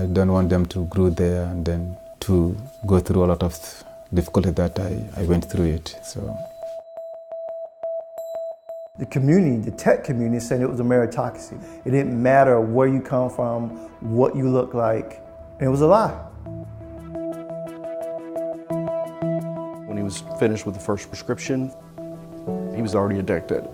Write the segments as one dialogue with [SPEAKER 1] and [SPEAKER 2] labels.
[SPEAKER 1] I don't want them to grow there and then to go through a lot of difficulty that I went through it. So
[SPEAKER 2] the community, the tech community, is saying it was a meritocracy. It didn't matter where you come from, what you look like, and it was a lie.
[SPEAKER 3] When he was finished with the first prescription, he was already addicted.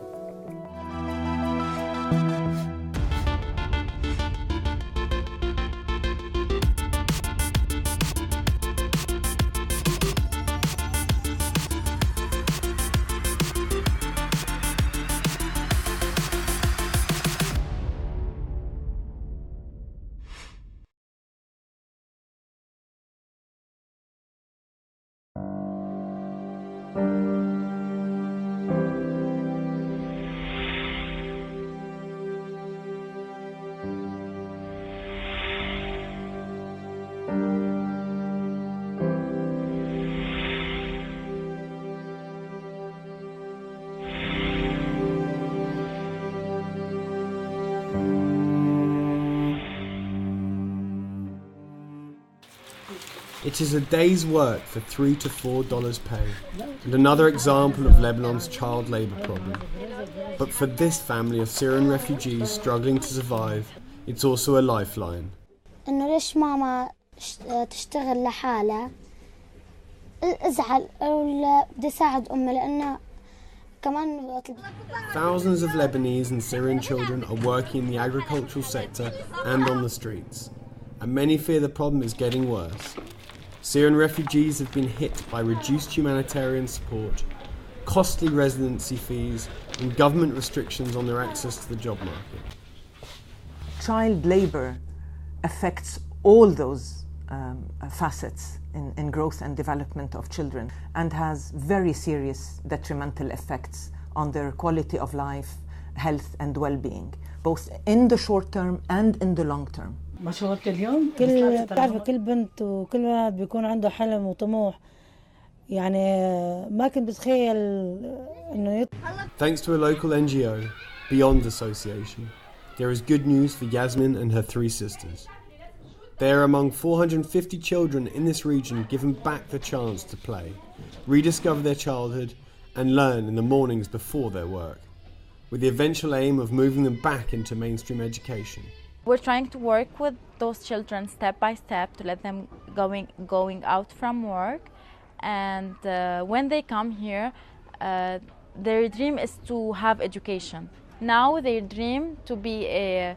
[SPEAKER 4] It is a day's work for $3 to $4 pay, and another example of Lebanon's child labour problem. But for this family of Syrian refugees struggling to survive, it's also a lifeline.
[SPEAKER 5] إنه ليش ماما تشتغل لحالها؟ ازعل أو بدي أساعد أمي لأنه كمان.
[SPEAKER 4] Thousands of Lebanese and Syrian children are working in the agricultural sector and on the streets, and many fear the problem is getting worse. Syrian refugees have been hit by reduced humanitarian support, costly residency fees, and government restrictions on their access to the job market.
[SPEAKER 6] Child labour affects all those facets in growth and development of children and has very serious detrimental effects on their quality of life, health and well-being, both in the short term and in the long term.
[SPEAKER 7] ما شغلت اليوم؟
[SPEAKER 8] بتعرفي كل بنت وكل ولد بيكون عنده حلم وطموح، يعني ما كنت بتخيل إنه
[SPEAKER 4] Thanks to a local NGO, Beyond Association, there is good news for Yasmin and her 3 sisters. They are among 450 children in this region given back the chance to play, rediscover their childhood and learn in the mornings before their work, with the eventual aim of moving them back into mainstream education.
[SPEAKER 9] We're trying to work with those children step by step to let them going out from work, and when they come here, their dream is to have education. Now their dream to be a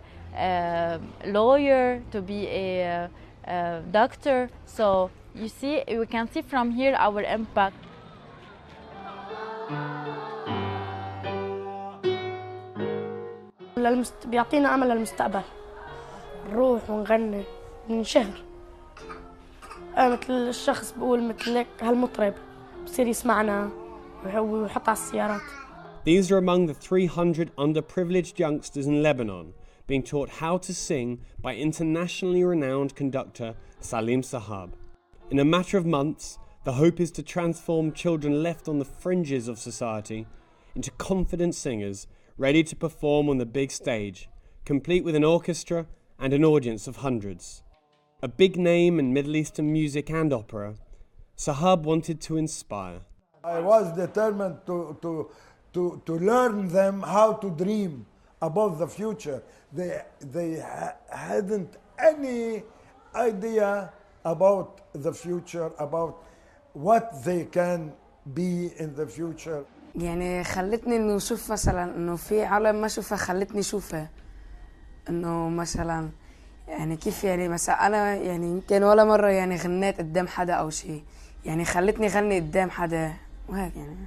[SPEAKER 9] lawyer, to be a doctor. So you see, we can see from here our impact.
[SPEAKER 10] بيعطينا أمل للمستقبل. نروح ونغني ننشهر. مثل الشخص بقول مثل هيك هالمطرب بصير يسمعنا ويحط على السيارات.
[SPEAKER 4] These are among the 300 underprivileged youngsters in Lebanon being taught how to sing by internationally renowned conductor Salim Sahab. In a matter of months, the hope is to transform children left on the fringes of society into confident singers ready to perform on the big stage, complete with an orchestra and an audience of hundreds. A big name in Middle Eastern music and opera, Sahab wanted to inspire.
[SPEAKER 11] I was determined to learn them how to dream about the future. They hadn't any idea about the future, about what they can be in the future.
[SPEAKER 12] يعني خلتني إنه أشوف مثلاً إنه في عالم ما أشوفها، خلتني أشوفها إنه مثلاً يعني كيف يعني مثلا أنا يعني يمكن ولا مرة يعني غنيت قدام حدا أو شيء، يعني خلتني غني قدام حدا وهيك يعني.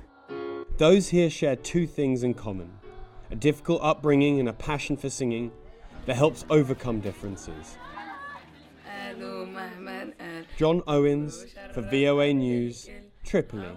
[SPEAKER 4] Those here share 2 things in common: a difficult upbringing and a passion for singing that helps overcome differences. John Owens for VOA News, Tripoli.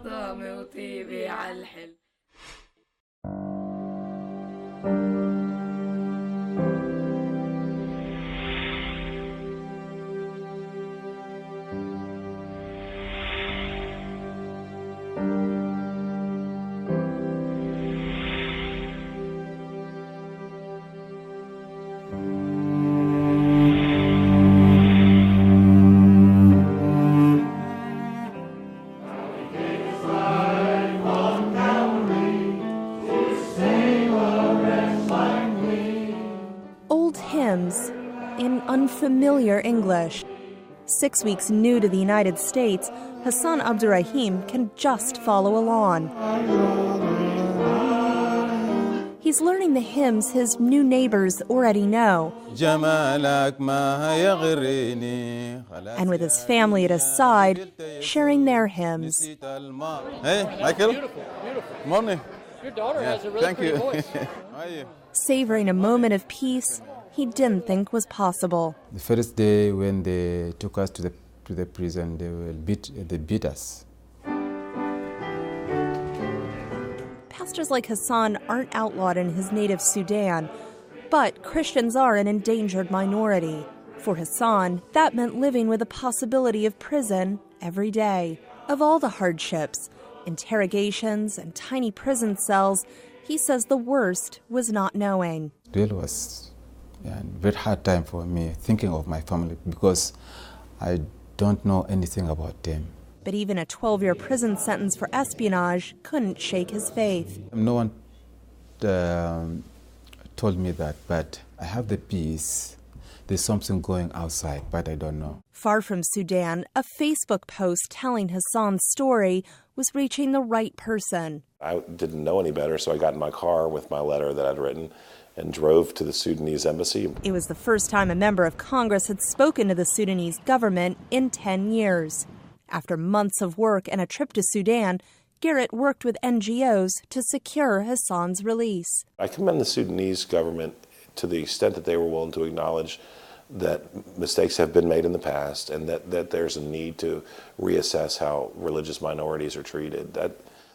[SPEAKER 7] familiar English. 6 weeks new to the United States, Hassan Abdurrahim can just follow along. He's learning the hymns his new neighbors already know. And with his family at his side, sharing their hymns.
[SPEAKER 1] Hey, Michael.
[SPEAKER 13] Beautiful. Morning. Your daughter has a really pretty voice.
[SPEAKER 1] How are you?
[SPEAKER 7] Savoring a moment of peace he didn't think was possible.
[SPEAKER 1] The first day when they took us to the prison, they beat us.
[SPEAKER 7] Pastors like Hassan aren't outlawed in his native Sudan, but Christians are an endangered minority. For Hassan, that meant living with the possibility of prison every day. Of all the hardships, interrogations and tiny prison cells, he says the worst was not knowing.
[SPEAKER 1] It really was a very hard time for me thinking of my family because I don't know anything about them.
[SPEAKER 7] But even a 12-year prison sentence for espionage couldn't shake his faith.
[SPEAKER 1] No one told me that, but I have the peace. There's something going outside, but I don't know.
[SPEAKER 7] Far from Sudan, a Facebook post telling Hassan's story was reaching the right person.
[SPEAKER 14] I didn't know any better, so I got in my car with my letter that I'd written and drove to the Sudanese embassy.
[SPEAKER 7] It was the first time a member of Congress had spoken to the Sudanese government in 10 years. After months of work and a trip to Sudan, Garrett worked with NGOs to secure Hassan's release.
[SPEAKER 14] I commend the Sudanese government to the extent that they were willing to acknowledge that mistakes have been made in the past and that there's a need to reassess how religious minorities are treated.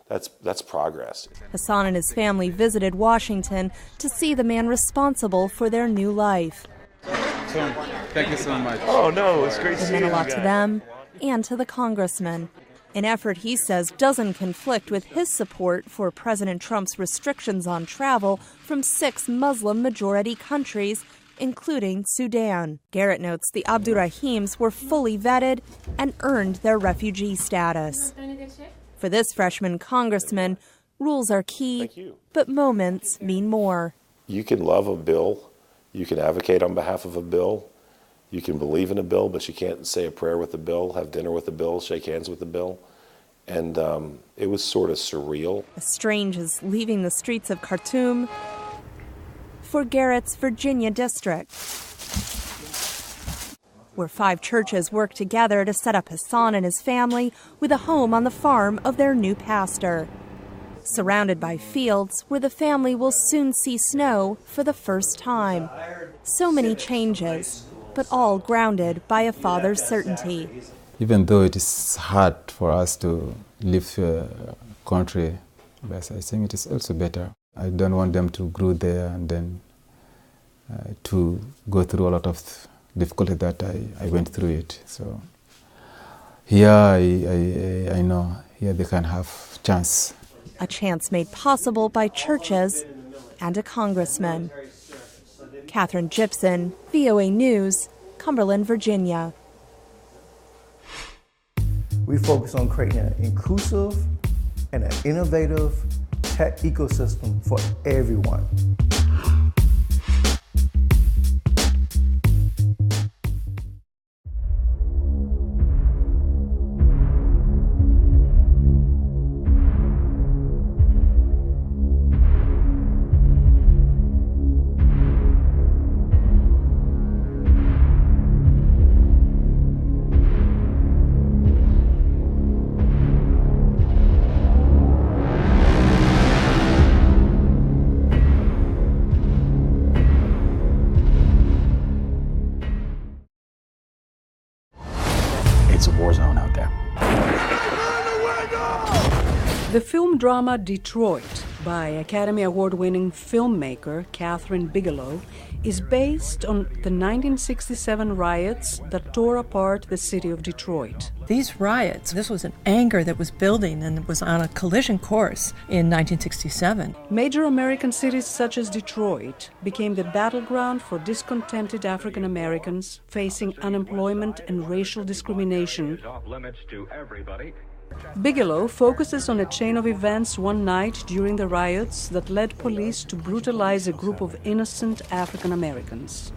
[SPEAKER 14] That's progress.
[SPEAKER 7] Hassan and his family visited Washington to see the man responsible for their new life.
[SPEAKER 1] Thank you so much.
[SPEAKER 14] Oh, no, it's great to see you.
[SPEAKER 7] It meant a lot to them and to the congressman. An effort he says doesn't conflict with his support for President Trump's restrictions on travel from 6 Muslim-majority countries, including Sudan. Garrett notes the Abdurrahims were fully vetted and earned their refugee status. For this freshman congressman, rules are key, but moments mean more.
[SPEAKER 14] You can love a bill, you can advocate on behalf of a bill, you can believe in a bill, but you can't say a prayer with the bill, have dinner with the bill, shake hands with the bill. And it was sort of surreal.
[SPEAKER 7] As strange as leaving the streets of Khartoum for Garrett's Virginia district, where 5 churches work together to set up Hassan and his family with a home on the farm of their new pastor. Surrounded by fields where the family will soon see snow for the first time. So many changes, but all grounded by a father's certainty.
[SPEAKER 1] Even though it is hard for us to leave a country, but I think it is also better. I don't want them to grow there and then to go through a lot of difficulty that I went through it. So here I know here they can have chance.
[SPEAKER 7] A chance made possible by churches and a congressman. Catherine Gibson, VOA News, Cumberland, Virginia.
[SPEAKER 2] We focus on creating an inclusive and an innovative tech ecosystem for everyone.
[SPEAKER 15] It's a war zone out there.
[SPEAKER 16] The film drama Detroit by Academy Award-winning filmmaker Catherine Bigelow is based on the 1967 riots that tore apart the city of Detroit.
[SPEAKER 17] These riots, this was an anger that was building and was on a collision course in 1967.
[SPEAKER 16] Major American cities such as Detroit became the battleground for discontented African Americans facing unemployment and racial discrimination. Bigelow focuses on a chain of events one night during the riots that led police to brutalize a group of innocent African Americans.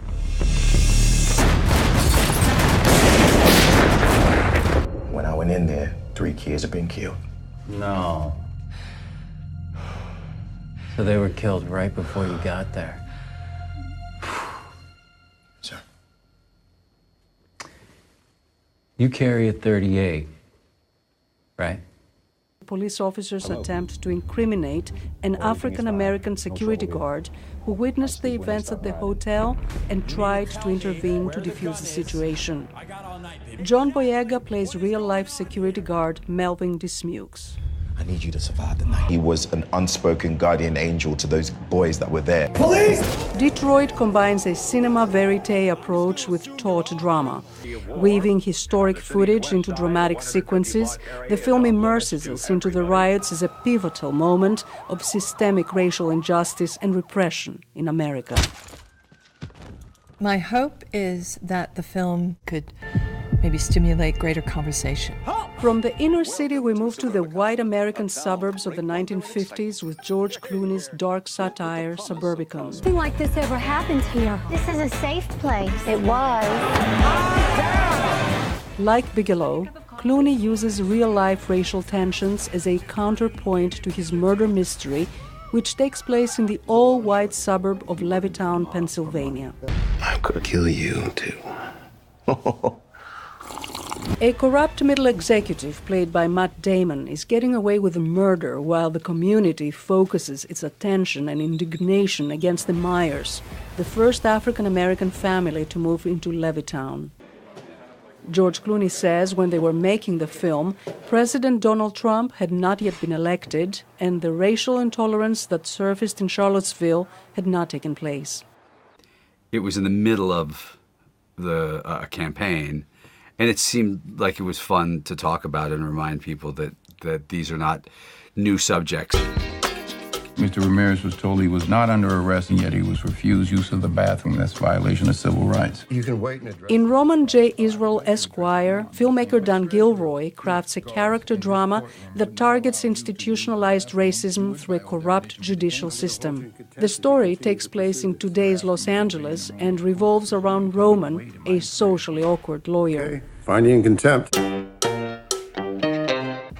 [SPEAKER 15] went in there, 3 kids have been killed.
[SPEAKER 18] No. So they were killed right before you got there.
[SPEAKER 15] Sir.
[SPEAKER 18] You carry a .38, right?
[SPEAKER 16] Police officers attempt to incriminate an African-American security guard who witnessed the events at the hotel and tried to intervene to defuse the situation. John Boyega plays real-life security guard Melvin Dismukes.
[SPEAKER 15] I need you to survive the night. He was an unspoken guardian angel to those boys that were there.
[SPEAKER 16] Police! Detroit combines a cinema verite approach with taut drama. Weaving historic footage into dramatic sequences, the film immerses us into the riots as a pivotal moment of systemic racial injustice and repression in America.
[SPEAKER 17] My hope is that the film could maybe stimulate greater conversation.
[SPEAKER 16] From the inner city, we move to the white American suburbs of the 1950s with George Clooney's dark satire, Suburbicon.
[SPEAKER 19] Nothing like this ever happened here. This is a safe place. It was.
[SPEAKER 16] Like Bigelow, Clooney uses real-life racial tensions as a counterpoint to his murder mystery, which takes place in the all-white suburb of Levittown, Pennsylvania.
[SPEAKER 15] I could kill you, too.
[SPEAKER 16] A corrupt middle executive, played by Matt Damon, is getting away with a murder while the community focuses its attention and indignation against the Myers, the first African-American family to move into Levittown. George Clooney says when they were making the film, President Donald Trump had not yet been elected, and the racial intolerance that surfaced in Charlottesville had not taken place.
[SPEAKER 20] It was in the middle of the campaign, and it seemed like it was fun to talk about and remind people that these are not new subjects.
[SPEAKER 21] Mr. Ramirez was told he was not under arrest, and yet he was refused use of the bathroom. That's violation of civil rights.
[SPEAKER 15] You can wait and address.
[SPEAKER 16] In Roman J. Israel Esquire, filmmaker Dan Gilroy crafts a character drama that targets institutionalized racism through a corrupt judicial system. The story takes place in today's Los Angeles and revolves around Roman, a socially awkward lawyer.
[SPEAKER 22] Finding in contempt.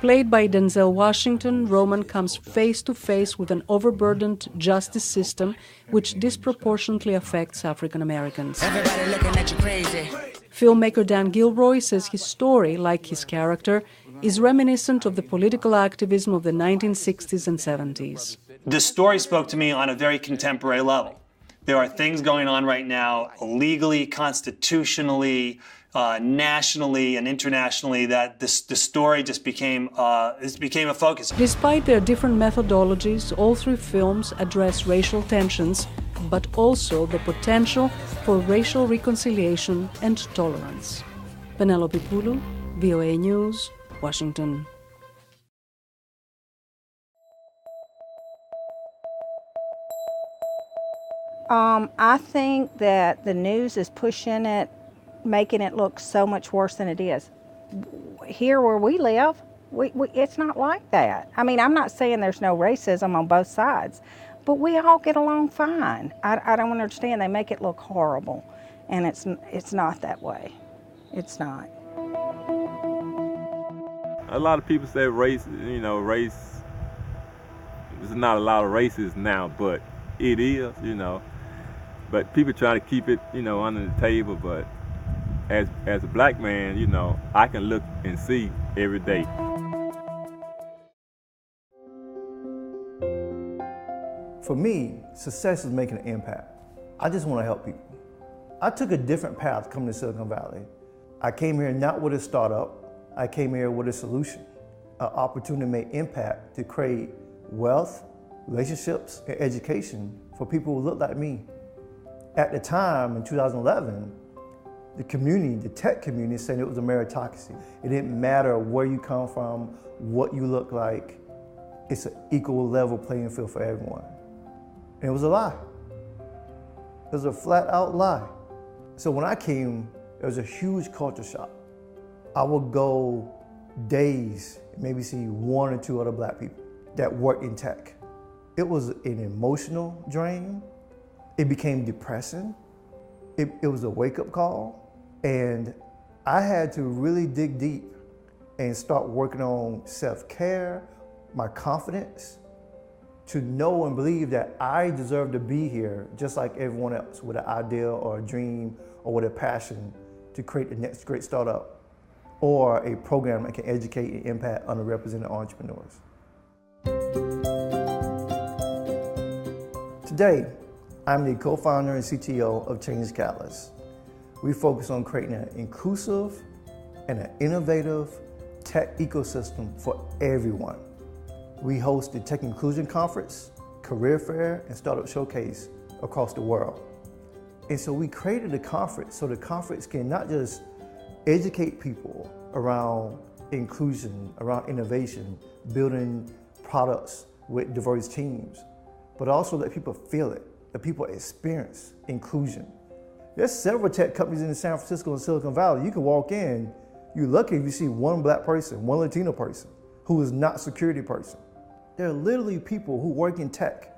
[SPEAKER 16] Played by Denzel Washington, Roman comes face to face with an overburdened justice system which disproportionately affects African Americans.
[SPEAKER 23] Everybody looking at you crazy.
[SPEAKER 16] Filmmaker Dan Gilroy says his story, like his character, is reminiscent of the political activism of the 1960s and 70s.
[SPEAKER 24] The story spoke to me on a very contemporary level. There are things going on right now, legally, constitutionally, nationally and internationally, that the story just became a focus.
[SPEAKER 16] Despite their different methodologies, all three films address racial tensions, but also the potential for racial reconciliation and tolerance. Penelope Pulu, VOA News, Washington.
[SPEAKER 25] I think that the news is pushing it, making it look so much worse than it is. Here where we live, it's not like that. I mean, I'm not saying there's no racism on both sides, but we all get along fine. I don't understand. They make it look horrible, and it's not that way. It's not.
[SPEAKER 26] A lot of people say race, there's not a lot of races now, but it is, But people try to keep it, under the table, but as a black man, I can look and see every day.
[SPEAKER 2] For me, success is making an impact. I just want to help people. I took a different path coming to Silicon Valley. I came here not with a startup. I came here with a solution, an opportunity to make impact, to create wealth, relationships, and education for people who look like me. At the time, in 2011, the tech community said it was a meritocracy. It didn't matter where you come from, what you look like. It's an equal level playing field for everyone. And it was a lie. It was a flat out lie. So when I came, it was a huge culture shock. I would go days, maybe see one or two other black people that work in tech. It was an emotional drain. It became depressing. It was a wake-up call. And I had to really dig deep and start working on self-care, my confidence, to know and believe that I deserve to be here just like everyone else with an idea or a dream or with a passion to create the next great startup or a program that can educate and impact underrepresented entrepreneurs. Today, I'm the co-founder and CTO of Change Catalyst. We focus on creating an inclusive and an innovative tech ecosystem for everyone. We host the Tech Inclusion Conference, Career Fair, and Startup Showcase across the world. And so we created a conference so the conference can not just educate people around inclusion, around innovation, building products with diverse teams, but also let people feel it, let people experience inclusion. There's several tech companies in San Francisco and Silicon Valley. You can walk in, you're lucky if you see one black person, one Latino person, who is not a security person. There are literally people who work in tech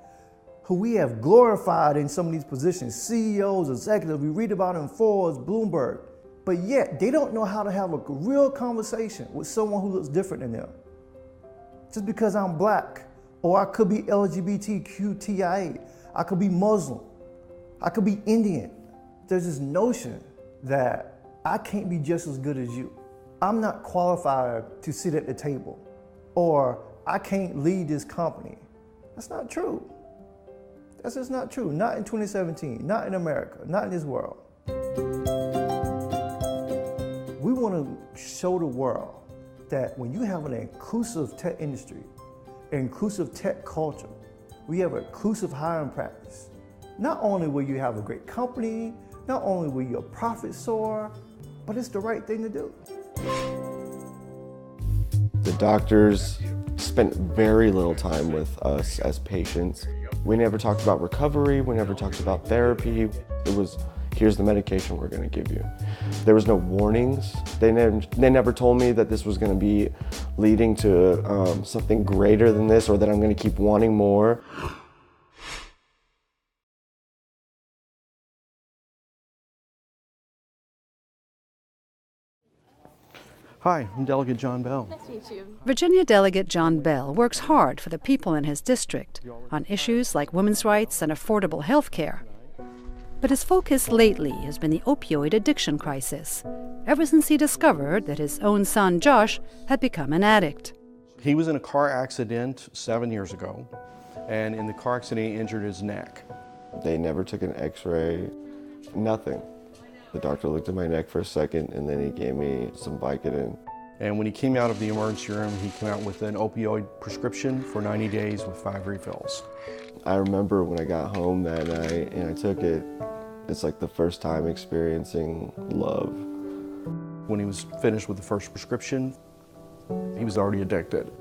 [SPEAKER 2] who we have glorified in some of these positions, CEOs, executives, we read about in Forbes, Bloomberg, but yet they don't know how to have a real conversation with someone who looks different than them. Just because I'm black, or I could be LGBTQIA, I could be Muslim, I could be Indian. There's this notion that I can't be just as good as you. I'm not qualified to sit at the table, or I can't lead this company. That's not true. That's just not true. Not in 2017, not in America, not in this world. We want to show the world that when you have an inclusive tech industry, an inclusive tech culture, we have an inclusive hiring practice. Not only will you have a great company, not only will your profits soar, but it's the right thing to do.
[SPEAKER 3] The doctors spent very little time with us as patients. We never talked about recovery, we never talked about therapy. It was, here's the medication we're gonna give you. There was no warnings. They never told me that this was gonna be leading to something greater than this, or that I'm gonna keep wanting more.
[SPEAKER 5] Hi, I'm Delegate John Bell.
[SPEAKER 6] Nice to meet you.
[SPEAKER 16] Virginia Delegate John Bell works hard for the people in his district on issues like women's rights and affordable health care. But his focus lately has been the opioid addiction crisis, ever since he discovered that his own son, Josh, had become an addict.
[SPEAKER 5] He was in a car accident 7 years ago, and in the car accident he injured his neck.
[SPEAKER 3] They never took an x-ray, nothing. The doctor looked at my neck for a second, and then he gave me some Vicodin.
[SPEAKER 5] And when he came out of the emergency room, he came out with an opioid prescription for 90 days with 5 refills.
[SPEAKER 3] I remember when I got home that night and I took it, it's like the first time experiencing love.
[SPEAKER 5] When he was finished with the first prescription, he was already addicted.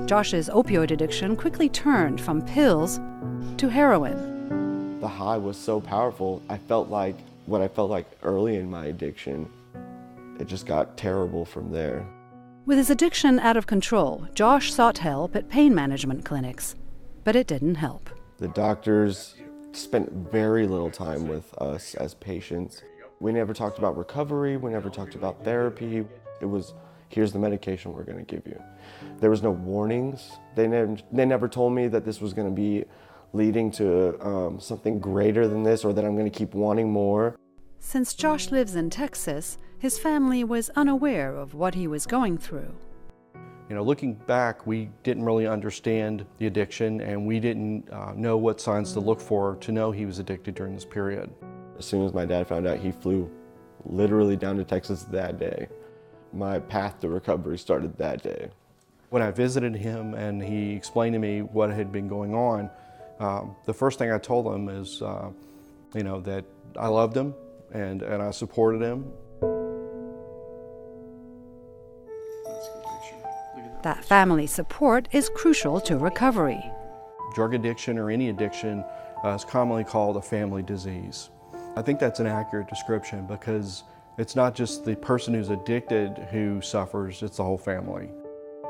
[SPEAKER 16] Josh's opioid addiction quickly turned from pills to heroin.
[SPEAKER 3] The high was so powerful. I felt like what I felt like early in my addiction. It just got terrible from there.
[SPEAKER 16] With his addiction out of control, Josh sought help at pain management clinics, but it didn't help.
[SPEAKER 3] The doctors spent very little time with us as patients. We never talked about recovery, we never talked about therapy. It was, here's the medication we're gonna give you. There was no warnings. They never told me that this was gonna be leading to something greater than this, or that I'm gonna keep wanting more.
[SPEAKER 16] Since Josh lives in Texas, his family was unaware of what he was going through.
[SPEAKER 5] You know, looking back, we didn't really understand the addiction, and we didn't know what signs to look for to know he was addicted during this period.
[SPEAKER 3] As soon as my dad found out, he flew literally down to Texas that day. My path to recovery started that day.
[SPEAKER 5] When I visited him and he explained to me what had been going on, the first thing I told him is, that I loved him and I supported him.
[SPEAKER 16] That family support is crucial to recovery.
[SPEAKER 5] Drug addiction, or any addiction, is commonly called a family disease. I think that's an accurate description, because it's not just the person who's addicted who suffers, it's the whole family.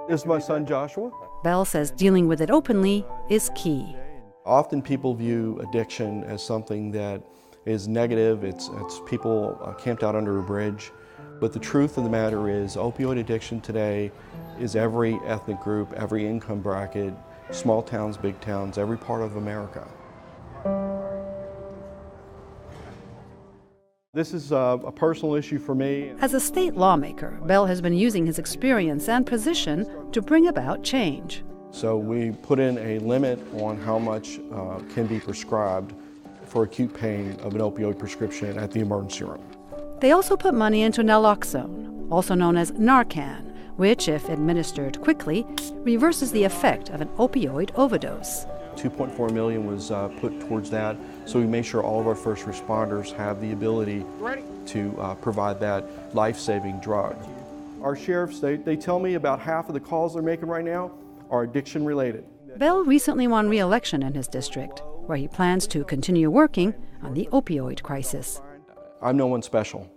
[SPEAKER 5] This is my son Joshua.
[SPEAKER 16] Bell says dealing with it openly is key.
[SPEAKER 5] Often people view addiction as something that is negative. It's people camped out under a bridge. But the truth of the matter is, opioid addiction today is every ethnic group, every income bracket, small towns, big towns, every part of America. This is a personal issue for me.
[SPEAKER 6] As a state lawmaker, Bell has been using his experience and position to bring about change.
[SPEAKER 5] So we put in a limit on how much can be prescribed for acute pain of an opioid prescription at the emergency room.
[SPEAKER 6] They also put money into naloxone, also known as Narcan, which, if administered quickly, reverses the effect of an opioid overdose.
[SPEAKER 5] $2.4 million was put towards that, so we make sure all of our first responders have the ability to provide that life-saving drug. Our sheriffs, they tell me about half of the calls they're making right now are addiction-related.
[SPEAKER 6] Bell recently won re-election in his district, where he plans to continue working on the opioid crisis.
[SPEAKER 5] I'm no one special.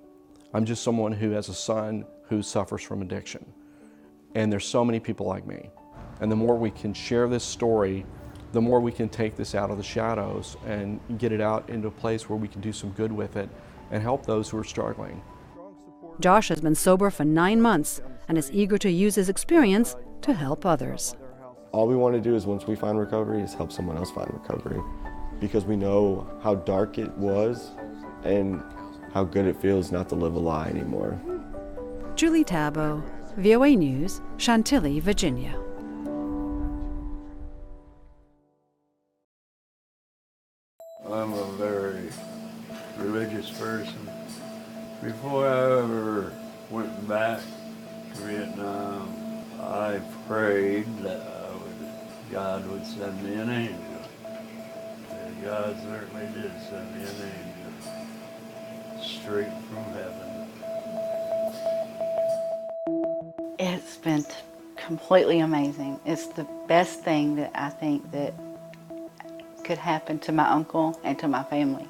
[SPEAKER 5] I'm just someone who has a son who suffers from addiction. And there's so many people like me. And the more we can share this story, the more we can take this out of the shadows and get it out into a place where we can do some good with it and help those who are struggling.
[SPEAKER 6] Josh has been sober for 9 months and is eager to use his experience to help others.
[SPEAKER 3] All we want to do is, once we find recovery, is help someone else find recovery, because we know how dark it was and how good it feels not to live a lie anymore.
[SPEAKER 6] Julie Tabo, VOA News, Chantilly, Virginia.
[SPEAKER 8] I'm a very religious person. Before I ever went back to Vietnam, I prayed that God would send me an angel. And God certainly did send me an angel, straight from heaven.
[SPEAKER 9] It's been completely amazing. It's the best thing that I think that could happen to my uncle and to my family.